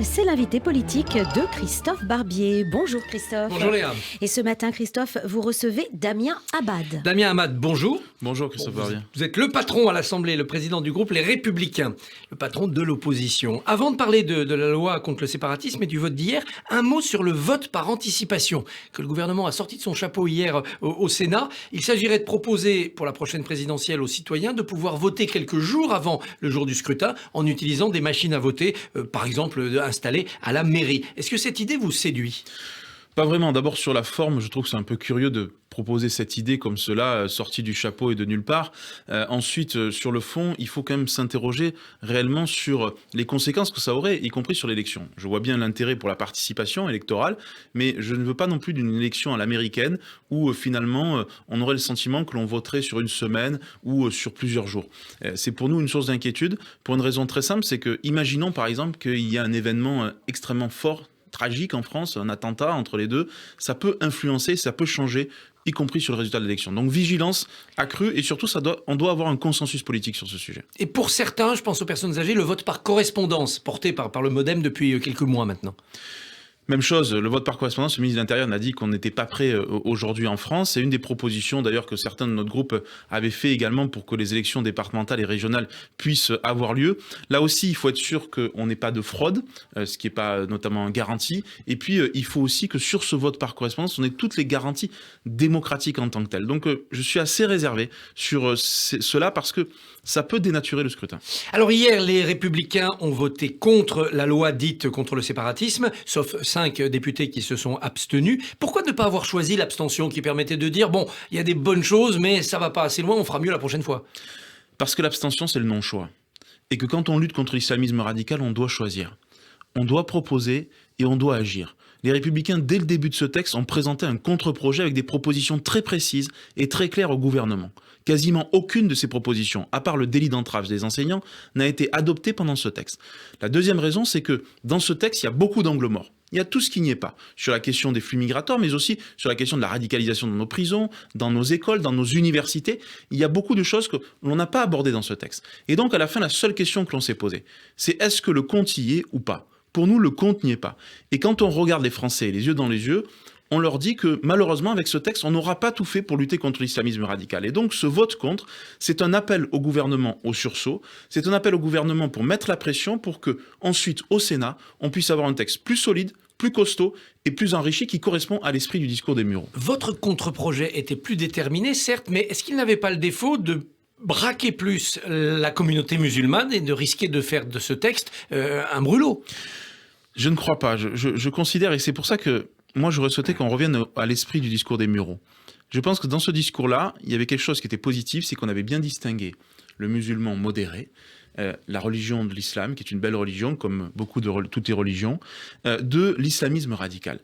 c'est l'invité politique de Christophe Barbier. Bonjour Christophe. Bonjour Léa. Et ce matin, Christophe, vous recevez Damien Abad. Damien Abad, bonjour. Bonjour Christophe Barbier. Vous êtes le patron à l'Assemblée, le président du groupe Les Républicains, le patron de l'opposition. Avant de parler de la loi contre le séparatisme et du vote d'hier, un mot sur le vote par anticipation que le gouvernement a sorti de son chapeau hier au Sénat. Il s'agirait de proposer pour la prochaine présidentielle aux citoyens de pouvoir voter quelques jours avant le jour du scrutin en utilisant des machines à voter, par exemple installées à la mairie. Est-ce que cette idée vous séduit ? Pas vraiment. D'abord sur la forme, je trouve que c'est un peu curieux de proposer cette idée comme cela, sortie du chapeau et de nulle part. Ensuite, sur le fond, il faut quand même s'interroger réellement sur les conséquences que ça aurait, y compris sur l'élection. Je vois bien l'intérêt pour la participation électorale, mais je ne veux pas non plus d'une élection à l'américaine où finalement on aurait le sentiment que l'on voterait sur une semaine ou sur plusieurs jours. C'est pour nous une source d'inquiétude, pour une raison très simple, c'est que imaginons par exemple qu'il y a un événement extrêmement fort, tragique en France, un attentat entre les deux, ça peut influencer, ça peut changer, y compris sur le résultat de l'élection. Donc vigilance accrue et surtout on doit avoir un consensus politique sur ce sujet. Et pour certains, je pense aux personnes âgées, le vote par correspondance, porté par le MoDem depuis quelques mois maintenant. Même chose, le vote par correspondance, le ministre de l'Intérieur n'a dit qu'on n'était pas prêt aujourd'hui en France. C'est une des propositions d'ailleurs que certains de notre groupe avaient fait également pour que les élections départementales et régionales puissent avoir lieu. Là aussi, il faut être sûr qu'on n'ait pas de fraude, ce qui n'est pas notamment garanti. Et puis, il faut aussi que sur ce vote par correspondance, on ait toutes les garanties démocratiques en tant que telles. Donc, je suis assez réservé sur cela parce que ça peut dénaturer le scrutin. Alors hier, les Républicains ont voté contre la loi dite contre le séparatisme, sauf 5 députés qui se sont abstenus. Pourquoi ne pas avoir choisi l'abstention qui permettait de dire « bon, il y a des bonnes choses, mais ça va pas assez loin, on fera mieux la prochaine fois » ? Parce que l'abstention, c'est le non-choix. Et que quand on lutte contre l'islamisme radical, on doit choisir. On doit proposer et on doit agir. Les Républicains, dès le début de ce texte, ont présenté un contre-projet avec des propositions très précises et très claires au gouvernement. Quasiment aucune de ces propositions, à part le délit d'entrave des enseignants, n'a été adoptée pendant ce texte. La deuxième raison, c'est que dans ce texte, il y a beaucoup d'angles morts. Il y a tout ce qui n'y est pas, sur la question des flux migratoires, mais aussi sur la question de la radicalisation dans nos prisons, dans nos écoles, dans nos universités. Il y a beaucoup de choses que l'on n'a pas abordées dans ce texte. Et donc, à la fin, la seule question que l'on s'est posée, c'est est-ce que le compte y est ou pas ? Pour nous, le compte n'y est pas. Et quand on regarde les Français les yeux dans les yeux, on leur dit que malheureusement, avec ce texte, on n'aura pas tout fait pour lutter contre l'islamisme radical. Et donc, ce vote contre, c'est un appel au gouvernement au sursaut, c'est un appel au gouvernement pour mettre la pression pour que, ensuite, au Sénat, on puisse avoir un texte plus solide, plus costaud et plus enrichi qui correspond à l'esprit du discours des Mureaux. Votre contre-projet était plus déterminé, certes, mais est-ce qu'il n'avait pas le défaut de braquer plus la communauté musulmane et de risquer de faire de ce texte un brûlot ? Je ne crois pas. Je considère, et c'est pour ça que moi j'aurais souhaité qu'on revienne à l'esprit du discours des Mureaux. Je pense que dans ce discours-là, il y avait quelque chose qui était positif, c'est qu'on avait bien distingué le musulman modéré, la religion de l'islam, qui est une belle religion, comme toutes les religions, de l'islamisme radical.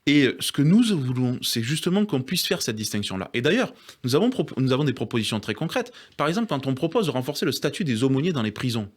Et ce que nous voulons, c'est justement qu'on puisse faire cette distinction-là. Et d'ailleurs, nous avons des propositions très concrètes. Par exemple, quand on propose de renforcer le statut des aumôniers dans les prisons,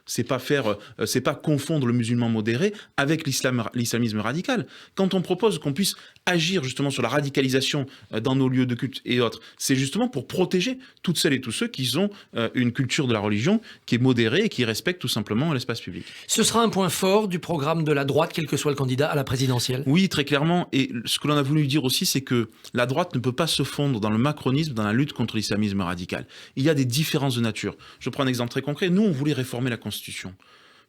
c'est pas confondre le musulman modéré avec l'islamisme radical. Quand on propose qu'on puisse agir justement sur la radicalisation dans nos lieux de culte et autres, c'est justement pour protéger toutes celles et tous ceux qui ont une culture de la religion qui est modérée et qui respecte tout simplement l'espace public. Ce sera un point fort du programme de la droite, quel que soit le candidat à la présidentielle ? Oui, très clairement. Et ce que l'on a voulu dire aussi, c'est que la droite ne peut pas se fondre dans le macronisme, dans la lutte contre l'islamisme radical. Il y a des différences de nature. Je prends un exemple très concret. Nous, on voulait réformer la Constitution.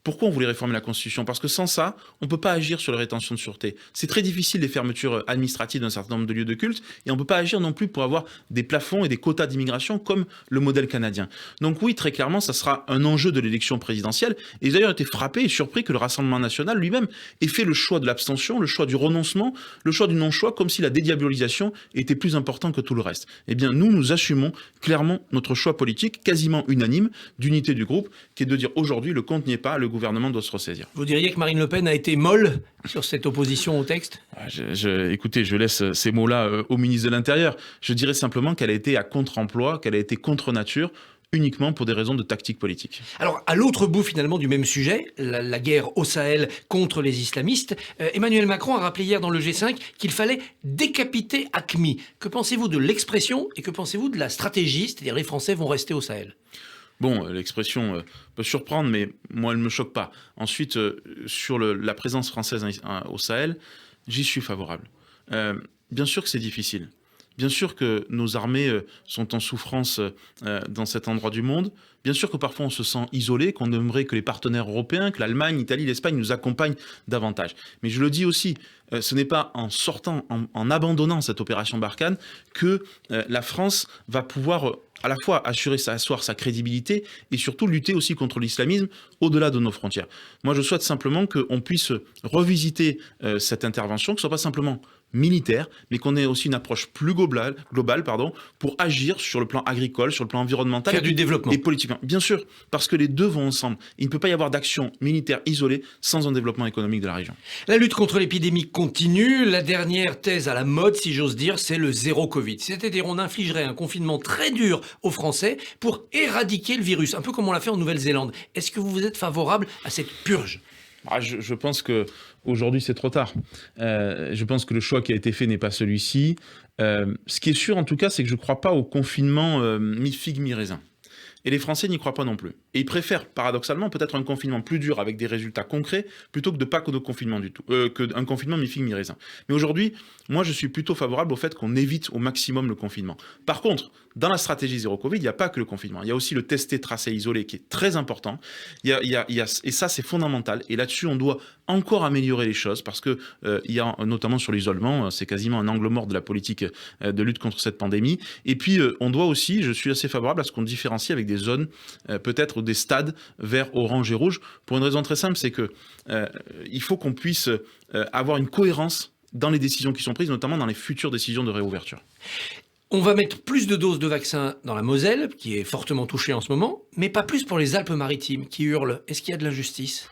Pourquoi on voulait réformer la Constitution ? Parce que sans ça, on ne peut pas agir sur les rétentions de sûreté. C'est très difficile les fermetures administratives d'un certain nombre de lieux de culte et on ne peut pas agir non plus pour avoir des plafonds et des quotas d'immigration comme le modèle canadien. Donc oui, très clairement, ça sera un enjeu de l'élection présidentielle. Et j'ai d'ailleurs été frappé et surpris que le Rassemblement national lui-même ait fait le choix de l'abstention, le choix du renoncement, le choix du non-choix, comme si la dédiabolisation était plus importante que tout le reste. Eh bien, nous assumons clairement notre choix politique, quasiment unanime, d'unité du groupe, qui est de dire aujourd'hui, le compte n'y est pas, le gouvernement doit se ressaisir. Vous diriez que Marine Le Pen a été molle sur cette opposition au texte ? Écoutez, je laisse ces mots-là au ministre de l'Intérieur. Je dirais simplement qu'elle a été à contre-emploi, qu'elle a été contre-nature, uniquement pour des raisons de tactique politique. Alors, à l'autre bout finalement du même sujet, la guerre au Sahel contre les islamistes, Emmanuel Macron a rappelé hier dans le G5 qu'il fallait décapiter AQMI. Que pensez-vous de l'expression et que pensez-vous de la stratégie, c'est-à-dire les Français vont rester au Sahel ? Bon, l'expression peut surprendre, mais moi, elle ne me choque pas. Ensuite, sur la présence française au Sahel, j'y suis favorable. Bien sûr que c'est difficile. Bien sûr que nos armées sont en souffrance dans cet endroit du monde. Bien sûr que parfois on se sent isolé, qu'on aimerait que les partenaires européens, que l'Allemagne, l'Italie, l'Espagne nous accompagnent davantage. Mais je le dis aussi, ce n'est pas en sortant, en abandonnant cette opération Barkhane que la France va pouvoir à la fois asseoir sa crédibilité et surtout lutter aussi contre l'islamisme au-delà de nos frontières. Moi, je souhaite simplement qu'on puisse revisiter cette intervention, que ce ne soit pas simplement militaire, mais qu'on ait aussi une approche plus globale pour agir sur le plan agricole, sur le plan environnemental Faire du développement. Et politiquement. Bien sûr, parce que les deux vont ensemble. Il ne peut pas y avoir d'action militaire isolée sans un développement économique de la région. La lutte contre l'épidémie continue. La dernière thèse à la mode, si j'ose dire, c'est le zéro Covid. C'est-à-dire on infligerait un confinement très dur aux Français pour éradiquer le virus, un peu comme on l'a fait en Nouvelle-Zélande. Est-ce que vous êtes favorable à cette purge ? Je pense qu'aujourd'hui, c'est trop tard. Je pense que le choix qui a été fait n'est pas celui-ci. Ce qui est sûr, en tout cas, c'est que je ne crois pas au confinement mi-figue, mi-raisin. Et les Français n'y croient pas non plus. Et ils préfèrent, paradoxalement, peut-être un confinement plus dur avec des résultats concrets, plutôt que de pas de confinement du tout, qu'un confinement mi-figue, mi-raisin. Mais aujourd'hui, moi, je suis plutôt favorable au fait qu'on évite au maximum le confinement. Par contre, dans la stratégie zéro Covid, il n'y a pas que le confinement. Il y a aussi le tester, tracer, isoler qui est très important. Et ça, c'est fondamental. Et là-dessus, on doit encore améliorer les choses parce que il y a notamment sur l'isolement, c'est quasiment un angle mort de la politique de lutte contre cette pandémie. Et puis, on doit aussi, je suis assez favorable à ce qu'on différencie avec des zones, peut-être des stades vert, orange et rouge, pour une raison très simple, c'est que il faut qu'on puisse avoir une cohérence dans les décisions qui sont prises, notamment dans les futures décisions de réouverture. On va mettre plus de doses de vaccins dans la Moselle, qui est fortement touchée en ce moment, mais pas plus pour les Alpes-Maritimes, qui hurlent. Est-ce qu'il y a de l'injustice ?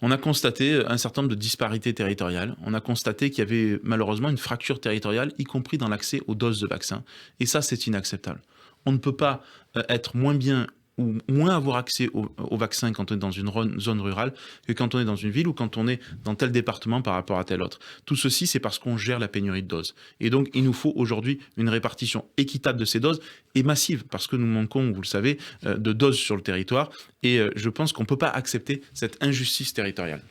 On a constaté un certain nombre de disparités territoriales. On a constaté qu'il y avait malheureusement une fracture territoriale, y compris dans l'accès aux doses de vaccins. Et ça, c'est inacceptable. On ne peut pas être moins bien ou moins avoir accès au vaccin quand on est dans une zone rurale que quand on est dans une ville ou quand on est dans tel département par rapport à tel autre. Tout ceci, c'est parce qu'on gère la pénurie de doses. Et donc, il nous faut aujourd'hui une répartition équitable de ces doses et massive, parce que nous manquons, vous le savez, de doses sur le territoire. Et je pense qu'on ne peut pas accepter cette injustice territoriale.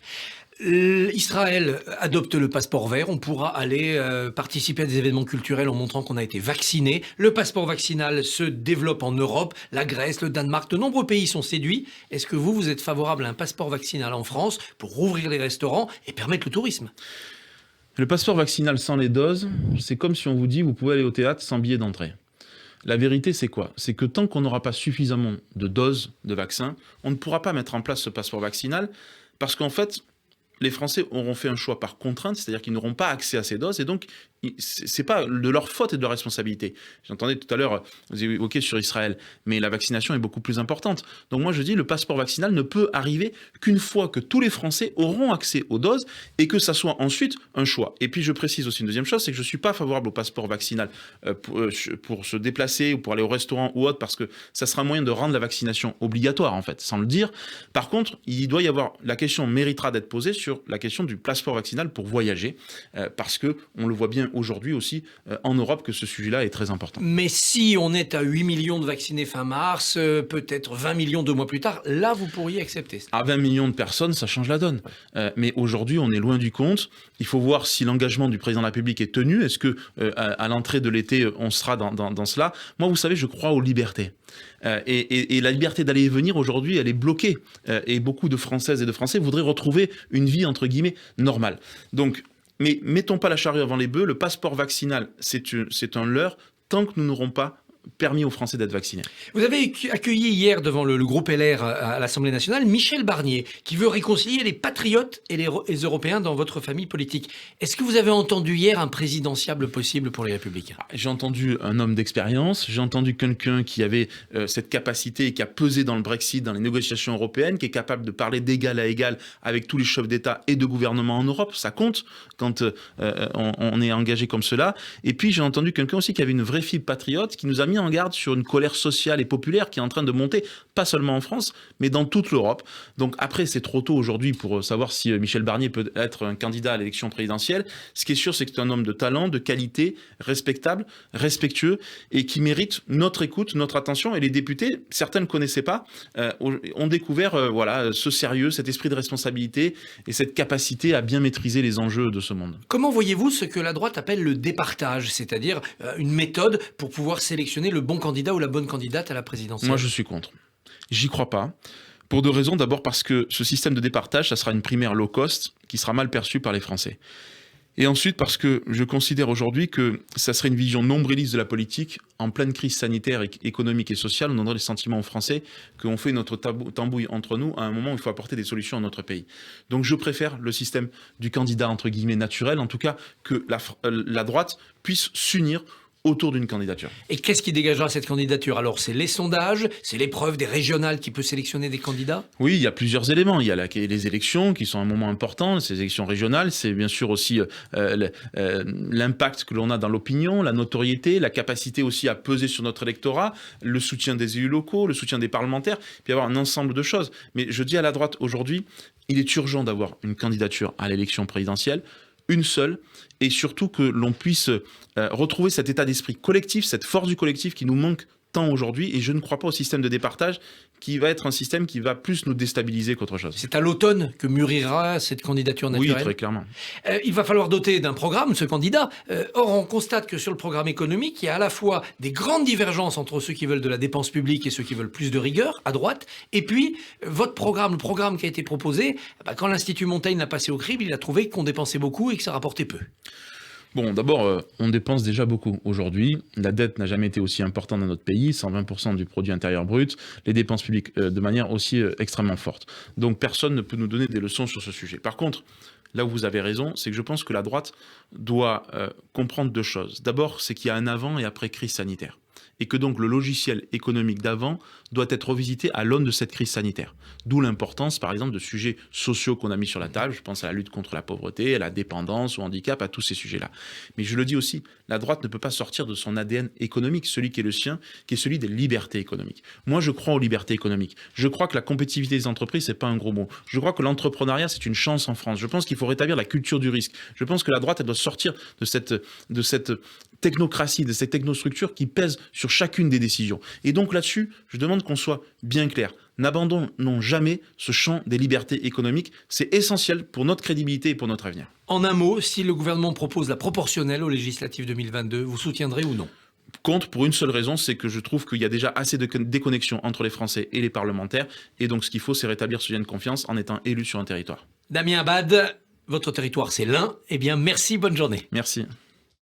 Israël adopte le passeport vert, on pourra aller participer à des événements culturels en montrant qu'on a été vacciné. Le passeport vaccinal se développe en Europe, la Grèce, le Danemark, de nombreux pays sont séduits. Est-ce que vous êtes favorable à un passeport vaccinal en France pour rouvrir les restaurants et permettre le tourisme ? Le passeport vaccinal sans les doses, c'est comme si on vous dit vous pouvez aller au théâtre sans billet d'entrée. La vérité, c'est quoi ? C'est que tant qu'on n'aura pas suffisamment de doses de vaccins, on ne pourra pas mettre en place ce passeport vaccinal parce qu'en fait, les Français auront fait un choix par contrainte, c'est-à-dire qu'ils n'auront pas accès à ces doses, et donc c'est pas de leur faute et de leur responsabilité. J'entendais tout à l'heure, vous avez évoqué sur Israël, mais la vaccination est beaucoup plus importante. Donc moi je dis, le passeport vaccinal ne peut arriver qu'une fois que tous les Français auront accès aux doses et que ça soit ensuite un choix. Et puis je précise aussi une deuxième chose, c'est que je suis pas favorable au passeport vaccinal pour se déplacer ou pour aller au restaurant ou autre, parce que ça sera un moyen de rendre la vaccination obligatoire en fait, sans le dire. Par contre, il doit y avoir, la question méritera d'être posée sur la question du passeport vaccinal pour voyager, parce que on le voit bien aujourd'hui aussi en Europe que ce sujet-là est très important. Mais si on est à 8 millions de vaccinés fin mars, peut-être 20 millions 2 mois plus tard, là vous pourriez accepter ça. À 20 millions de personnes, ça change la donne. Mais aujourd'hui, on est loin du compte. Il faut voir si l'engagement du président de la République est tenu. Est-ce que à l'entrée de l'été, on sera dans cela ? Moi, vous savez, je crois aux libertés. Et la liberté d'aller et venir, aujourd'hui, elle est bloquée. Et beaucoup de Françaises et de Français voudraient retrouver une vie, entre guillemets, normale. Donc, mais mettons pas la charrue avant les bœufs. Le passeport vaccinal, c'est un leurre tant que nous n'aurons pas permis aux Français d'être vaccinés. Vous avez accueilli hier devant le groupe LR à l'Assemblée nationale Michel Barnier, qui veut réconcilier les patriotes et les Européens dans votre famille politique. Est-ce que vous avez entendu hier un présidentiable possible pour les Républicains ? J'ai entendu un homme d'expérience, j'ai entendu quelqu'un qui avait cette capacité et qui a pesé dans le Brexit, dans les négociations européennes, qui est capable de parler d'égal à égal avec tous les chefs d'État et de gouvernement en Europe. Ça compte quand on est engagé comme cela. Et puis j'ai entendu quelqu'un aussi qui avait une vraie fibre patriote, qui nous a mis en garde sur une colère sociale et populaire qui est en train de monter, pas seulement en France, mais dans toute l'Europe. Donc après, c'est trop tôt aujourd'hui pour savoir si Michel Barnier peut être un candidat à l'élection présidentielle. Ce qui est sûr, c'est que c'est un homme de talent, de qualité, respectable, respectueux, et qui mérite notre écoute, notre attention. Et les députés, certains ne connaissaient pas, ont découvert ce sérieux, cet esprit de responsabilité et cette capacité à bien maîtriser les enjeux de ce monde. Comment voyez-vous ce que la droite appelle le départage, c'est-à-dire une méthode pour pouvoir sélectionner le bon candidat ou la bonne candidate à la présidentielle? Moi, je suis contre. J'y crois pas. Pour deux raisons. D'abord parce que ce système de départage, ça sera une primaire low cost qui sera mal perçue par les Français. Et ensuite parce que je considère aujourd'hui que ça serait une vision nombriliste de la politique. En pleine crise sanitaire, économique et sociale, on donnerait le sentiment aux Français qu'on fait notre tambouille entre nous à un moment où il faut apporter des solutions à notre pays. Donc je préfère le système du candidat entre guillemets naturel, en tout cas que la droite puisse s'unir autour d'une candidature. Et qu'est-ce qui dégagera cette candidature? Alors, c'est les sondages, c'est l'épreuve des régionales qui peut sélectionner des candidats? Oui, il y a plusieurs éléments. Il y a les élections qui sont un moment important, ces élections régionales. C'est bien sûr aussi l'impact que l'on a dans l'opinion, la notoriété, la capacité aussi à peser sur notre électorat, le soutien des élus locaux, le soutien des parlementaires, puis avoir un ensemble de choses. Mais je dis à la droite aujourd'hui, il est urgent d'avoir une candidature à l'élection présidentielle, une seule, et surtout que l'on puisse retrouver cet état d'esprit collectif, cette force du collectif qui nous manque tant aujourd'hui, et je ne crois pas au système de départage qui va être un système qui va plus nous déstabiliser qu'autre chose. C'est à l'automne que mûrira cette candidature naturelle? Oui, très clairement. Il va falloir doter d'un programme ce candidat. Or, on constate que sur le programme économique, il y a à la fois des grandes divergences entre ceux qui veulent de la dépense publique et ceux qui veulent plus de rigueur, à droite, et puis votre programme, le programme qui a été proposé, quand l'Institut Montaigne l'a passé au crible, il a trouvé qu'on dépensait beaucoup et que ça rapportait peu. Bon, d'abord, on dépense déjà beaucoup aujourd'hui. La dette n'a jamais été aussi importante dans notre pays, 120% du produit intérieur brut, les dépenses publiques de manière aussi extrêmement forte. Donc personne ne peut nous donner des leçons sur ce sujet. Par contre, là où vous avez raison, c'est que je pense que la droite doit comprendre deux choses. D'abord, c'est qu'il y a un avant et après crise sanitaire. Et que donc le logiciel économique d'avant doit être revisité à l'aune de cette crise sanitaire. D'où l'importance, par exemple, de sujets sociaux qu'on a mis sur la table. Je pense à la lutte contre la pauvreté, à la dépendance, au handicap, à tous ces sujets-là. Mais je le dis aussi, la droite ne peut pas sortir de son ADN économique, celui qui est le sien, qui est celui des libertés économiques. Moi, je crois aux libertés économiques. Je crois que la compétitivité des entreprises, c'est pas un gros mot. Je crois que l'entrepreneuriat, c'est une chance en France. Je pense qu'il faut rétablir la culture du risque. Je pense que la droite, elle doit sortir de cette technocratie, de cette technostructure qui pèse sur chacune des décisions. Et donc là-dessus, je demande qu'on soit bien clair. N'abandonnons jamais ce champ des libertés économiques. C'est essentiel pour notre crédibilité et pour notre avenir. En un mot, si le gouvernement propose la proportionnelle aux législatives 2022, vous soutiendrez ou non? Contre pour une seule raison, c'est que je trouve qu'il y a déjà assez de déconnexion entre les Français et les parlementaires. Et donc ce qu'il faut, c'est rétablir ce lien de confiance en étant élu sur un territoire. Damien Abad, votre territoire c'est l'Ain. Eh bien, merci, bonne journée. Merci.